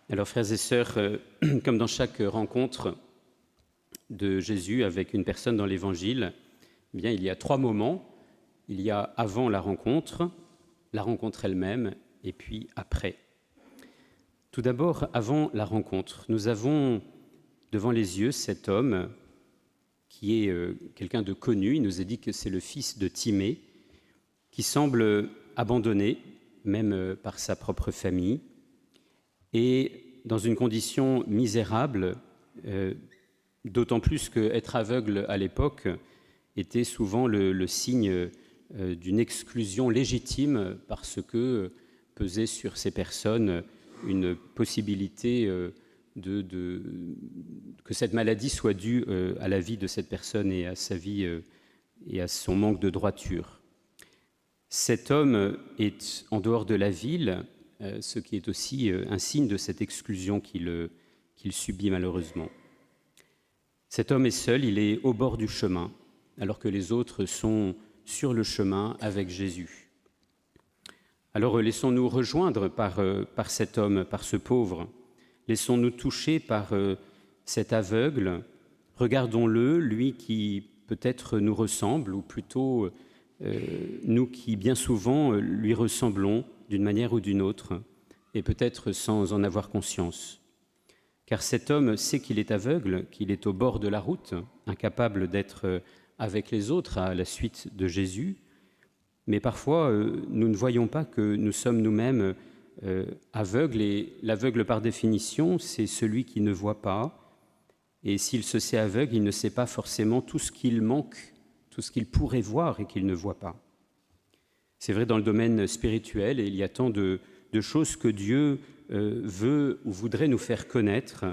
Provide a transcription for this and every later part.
Alors, frères et sœurs, comme dans chaque rencontre de Jésus avec une personne dans l'Évangile, eh bien, il y a trois moments. Il y a avant la rencontre elle-même, et puis après. Tout d'abord, avant la rencontre, nous avons devant les yeux cet homme qui est quelqu'un de connu. Il nous est dit que c'est le fils de Timée, qui semble abandonné, même par sa propre famille, et dans une condition misérable, d'autant plus qu'être aveugle à l'époque était souvent le signe d'une exclusion légitime, parce que pesait sur ces personnes une possibilité que cette maladie soit due à la vie de cette personne et à sa vie et à son manque de droiture. Cet homme est en dehors de la ville, ce qui est aussi un signe de cette exclusion qu'il subit malheureusement. Cet homme est seul, il est au bord du chemin, alors que les autres sont sur le chemin avec Jésus. Alors laissons-nous rejoindre par cet homme, par ce pauvre. Laissons-nous toucher par cet aveugle. Regardons-le, lui qui peut-être nous ressemble, ou plutôt nous qui bien souvent lui ressemblons d'une manière ou d'une autre, et peut-être sans en avoir conscience. Car cet homme sait qu'il est aveugle, qu'il est au bord de la route, incapable d'être avec les autres à la suite de Jésus, mais parfois nous ne voyons pas que nous sommes nous-mêmes aveugles, et l'aveugle par définition, c'est celui qui ne voit pas, et s'il se sait aveugle, il ne sait pas forcément tout ce qu'il manque, tout ce qu'il pourrait voir et qu'il ne voit pas. C'est vrai dans le domaine spirituel, et il y a tant de choses que Dieu veut ou voudrait nous faire connaître,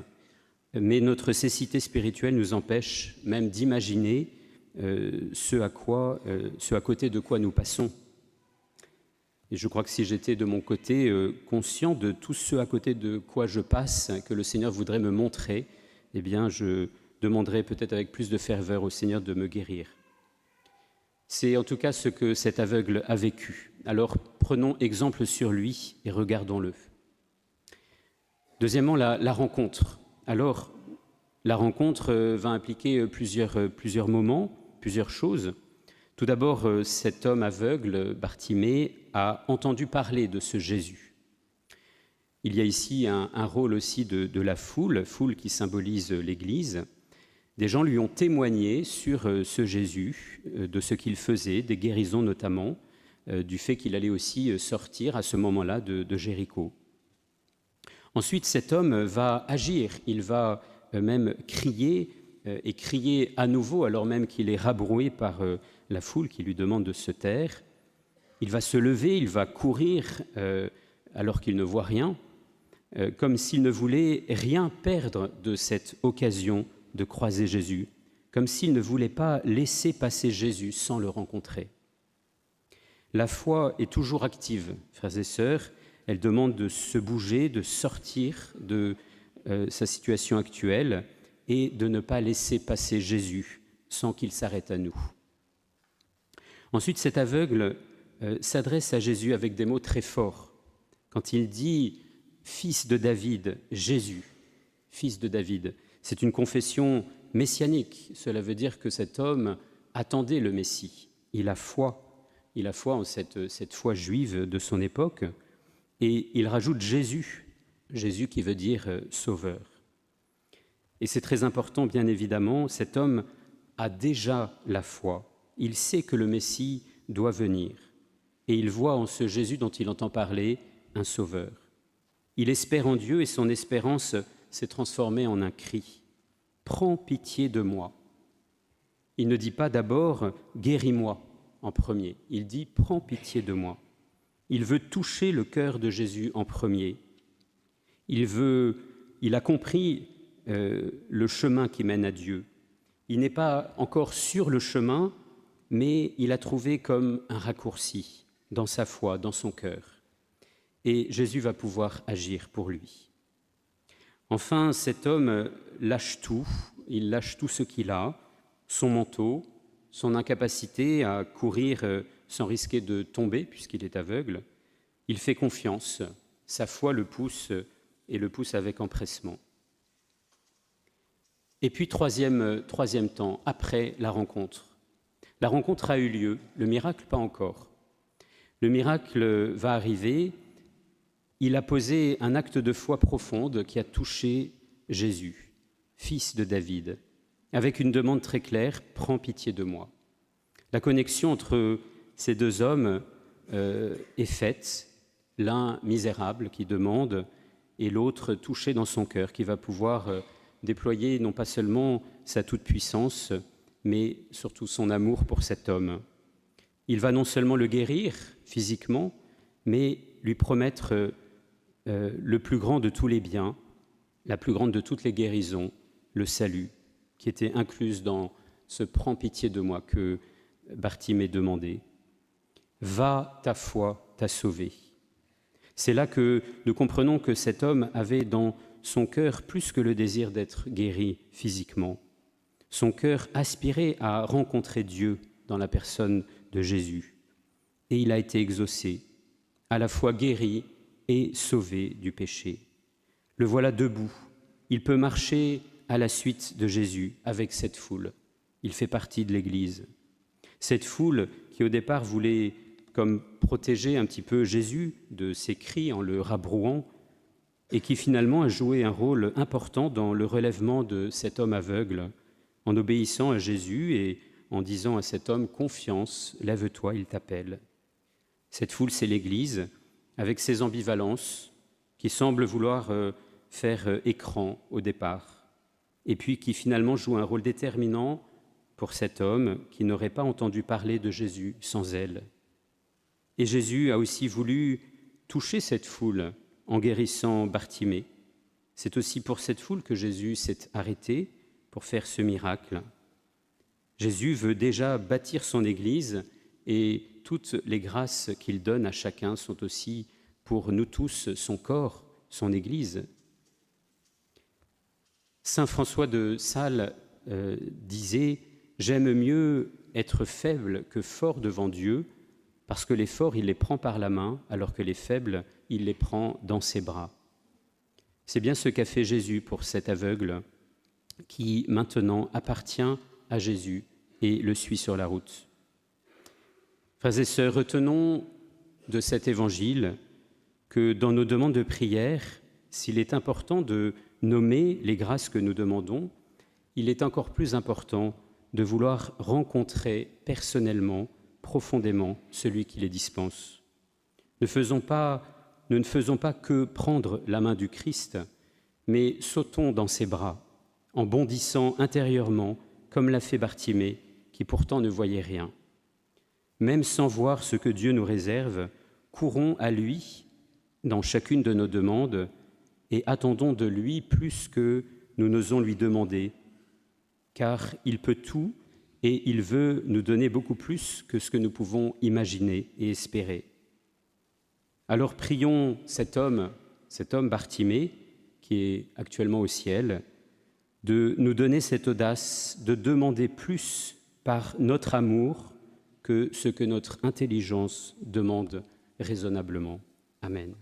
mais notre cécité spirituelle nous empêche même d'imaginer ce à côté de quoi nous passons. Et je crois que si j'étais de mon côté conscient de tout ce à côté de quoi je passe, que le Seigneur voudrait me montrer, eh bien je demanderais peut-être avec plus de ferveur au Seigneur de me guérir. C'est en tout cas ce que cet aveugle a vécu. Alors prenons exemple sur lui et regardons-le. Deuxièmement, la rencontre. Alors, la rencontre va impliquer plusieurs moments, plusieurs choses. Tout d'abord, cet homme aveugle, Bartimée, a entendu parler de ce Jésus. Il y a ici un rôle aussi de la foule qui symbolise l'Église. Des gens lui ont témoigné sur ce Jésus, de ce qu'il faisait, des guérisons notamment, du fait qu'il allait aussi sortir à ce moment-là de Jéricho. Ensuite, cet homme va agir, il va même crier et crier à nouveau, alors même qu'il est rabroué par la foule qui lui demande de se taire. Il va se lever, il va courir alors qu'il ne voit rien, comme s'il ne voulait rien perdre de cette occasion de croiser Jésus, comme s'il ne voulait pas laisser passer Jésus sans le rencontrer. La foi est toujours active, frères et sœurs. Elle demande de se bouger, de sortir de sa situation actuelle et de ne pas laisser passer Jésus sans qu'il s'arrête à nous. Ensuite, cet aveugle s'adresse à Jésus avec des mots très forts. Quand il dit « Fils de David », Jésus, Fils de David, c'est une confession messianique. Cela veut dire que cet homme attendait le Messie. Il a foi en cette foi juive de son époque. Et il rajoute Jésus qui veut dire sauveur. Et c'est très important, bien évidemment, cet homme a déjà la foi. Il sait que le Messie doit venir. Et il voit en ce Jésus dont il entend parler un sauveur. Il espère en Dieu et son espérance s'est transformée en un cri. « Prends pitié de moi ». Il ne dit pas d'abord « guéris-moi » en premier. Il dit « Prends pitié de moi ». Il veut toucher le cœur de Jésus en premier. Il a compris le chemin qui mène à Dieu. Il n'est pas encore sur le chemin, mais il a trouvé comme un raccourci dans sa foi, dans son cœur. Et Jésus va pouvoir agir pour lui. Enfin, cet homme lâche tout. Il lâche tout ce qu'il a, son manteau, son incapacité à courir sans risquer de tomber puisqu'il est aveugle. Il fait confiance, sa foi le pousse et le pousse avec empressement. Et puis, troisième temps, après la rencontre. La rencontre a eu lieu, le miracle pas encore. Le miracle va arriver, il a posé un acte de foi profonde qui a touché Jésus, fils de David, avec une demande très claire, « Prends pitié de moi ». La connexion entre ces deux hommes est faite, l'un misérable qui demande et l'autre touché dans son cœur, qui va pouvoir déployer non pas seulement sa toute-puissance, mais surtout son amour pour cet homme. Il va non seulement le guérir physiquement, mais lui promettre le plus grand de tous les biens, la plus grande de toutes les guérisons, le salut, qui était incluse dans ce « prends pitié de moi » que Bartimée demandait. « Va, ta foi t'a sauvé ». C'est là que nous comprenons que cet homme avait dans son cœur plus que le désir d'être guéri physiquement. Son cœur aspirait à rencontrer Dieu dans la personne de Jésus. Et il a été exaucé, à la fois guéri et sauvé du péché. Le voilà debout. Il peut marcher à la suite de Jésus avec cette foule. Il fait partie de l'Église. Cette foule qui au départ voulait comme protéger un petit peu Jésus de ses cris en le rabrouant et qui finalement a joué un rôle important dans le relèvement de cet homme aveugle en obéissant à Jésus et en disant à cet homme « Confiance, lève-toi, il t'appelle ». Cette foule, c'est l'Église, avec ses ambivalences, qui semble vouloir faire écran au départ, et puis qui finalement joue un rôle déterminant pour cet homme qui n'aurait pas entendu parler de Jésus sans elle. Et Jésus a aussi voulu toucher cette foule en guérissant Bartimée. C'est aussi pour cette foule que Jésus s'est arrêté pour faire ce miracle. Jésus veut déjà bâtir son Église et toutes les grâces qu'il donne à chacun sont aussi pour nous tous son corps, son Église. Saint François de Sales disait « J'aime mieux être faible que fort devant Dieu, parce que les forts, il les prend par la main, alors que les faibles, il les prend dans ses bras. » C'est bien ce qu'a fait Jésus pour cet aveugle qui maintenant appartient à Jésus et le suit sur la route. Frères et sœurs, retenons de cet évangile que dans nos demandes de prière, s'il est important de nommer les grâces que nous demandons, il est encore plus important de vouloir rencontrer personnellement, profondément, celui qui les dispense. Nous ne faisons pas que prendre la main du Christ, mais sautons dans ses bras, en bondissant intérieurement, comme l'a fait Bartimée, qui pourtant ne voyait rien. Même sans voir ce que Dieu nous réserve, courons à lui dans chacune de nos demandes et attendons de lui plus que nous n'osons lui demander, car il peut tout et il veut nous donner beaucoup plus que ce que nous pouvons imaginer et espérer. Alors prions cet homme Bartimée, qui est actuellement au ciel, de nous donner cette audace de demander plus par notre amour que ce que notre intelligence demande raisonnablement. Amen.